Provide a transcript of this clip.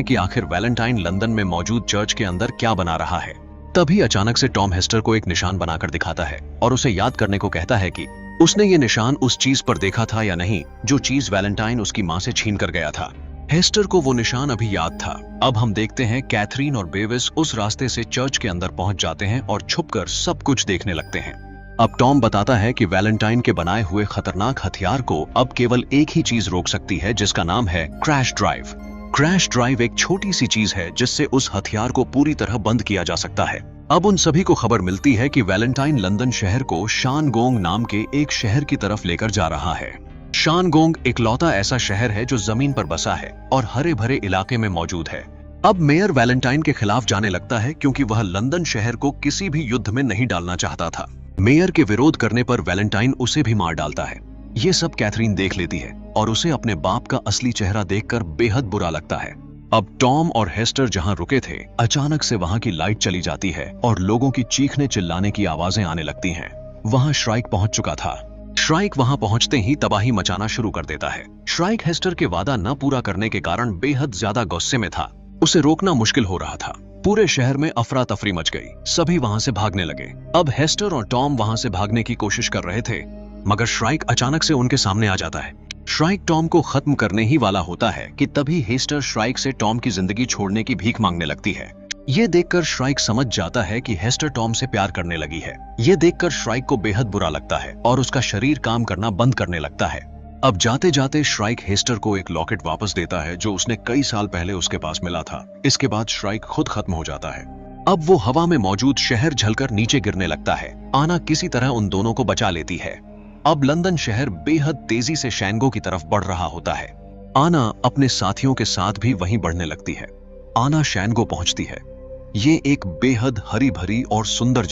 हैं कि आखिर वैलेंटाइन लंदन में मौजूद चर्च के अंदर क्या बना रहा है। तभी अचानक से टॉम हेस्टर को एक निशान बनाकर दिखाता है और उसे याद करने को कहता है कि उसने ये निशान उस चीज पर देखा था या नहीं जो चीज वैलेंटाइन उसकी मां से छीन कर गया था। हेस्टर को वो निशान अभी याद था। अब हम देखते हैं कैथरीन और बेविस उस रास्ते से चर्च के अंदर पहुंच जाते हैं और छुपकर सब कुछ देखने लगते हैं। अब टॉम बताता है कि वैलेंटाइन के बनाए हुए खतरनाक हथियार को अब केवल एक ही चीज रोक सकती है, जिसका नाम है क्रैश ड्राइव। क्रैश ड्राइव एक छोटी सी चीज है जिससे उस हथियार को पूरी तरह बंद किया जा सकता है। अब उन सभी को खबर मिलती है कि वैलेंटाइन लंदन शहर को शानगोंग नाम के एक शहर की तरफ लेकर जा रहा है। शानगोंग इकलौता ऐसा शहर है जो जमीन पर बसा है और हरे भरे इलाके में मौजूद है। अब मेयर वैलेंटाइन के खिलाफ जाने लगता है क्योंकि वह लंदन शहर को किसी भी युद्ध में नहीं डालना चाहता था। मेयर के विरोध करने पर वैलेंटाइन उसे भी मार डालता है। ये सब कैथरीन देख लेती है और उसे अपने बाप का असली चेहरा देखकर बेहद बुरा लगता है। अब टॉम और हेस्टर जहां रुके थे, अचानक से वहां की लाइट चली जाती है और लोगों की चीखने चिल्लाने की आवाजें आने लगती हैं। वहां श्राइक पहुंच चुका था। श्राइक वहां पहुंचते ही तबाही मचाना शुरू कर देता है। श्राइक हेस्टर के वादा न पूरा करने के कारण बेहद ज्यादा गुस्से में था। उसे रोकना मुश्किल हो रहा था। पूरे शहर में अफरा तफरी मच गई। सभी वहां से भागने लगे। अब हेस्टर और टॉम वहां से भागने की कोशिश कर रहे थे, मगर श्राइक अचानक से उनके सामने आ जाता है। श्राइक टॉम को खत्म करने ही वाला होता है कि तभी हेस्टर श्राइक से टॉम की जिंदगी छोड़ने की भीख मांगने लगती है। ये देखकर श्राइक समझ जाता है कि हेस्टर टॉम से प्यार करने लगी है। ये देखकर श्राइक को बेहद बुरा लगता है और उसका शरीर काम करना बंद करने लगता है। अब जाते जाते श्राइक हेस्टर को एक लॉकेट वापस देता है जो उसने कई साल पहले उसके पास मिला था। इसके बाद श्राइक खुद खत्म हो जाता है। अब वो हवा में मौजूद शहर झलकर नीचे गिरने लगता है। आना किसी तरह उन दोनों को बचा लेती है। अब लंदन शहर बेहद तेजी से शैनगो की तरफ बढ़ रहा होता है। आना अपने साथियों के साथ भी वहीं बढ़ने लगती है। आना शैनगो पहुंचती है। ये एक बेहद हरी भरी और सुंदर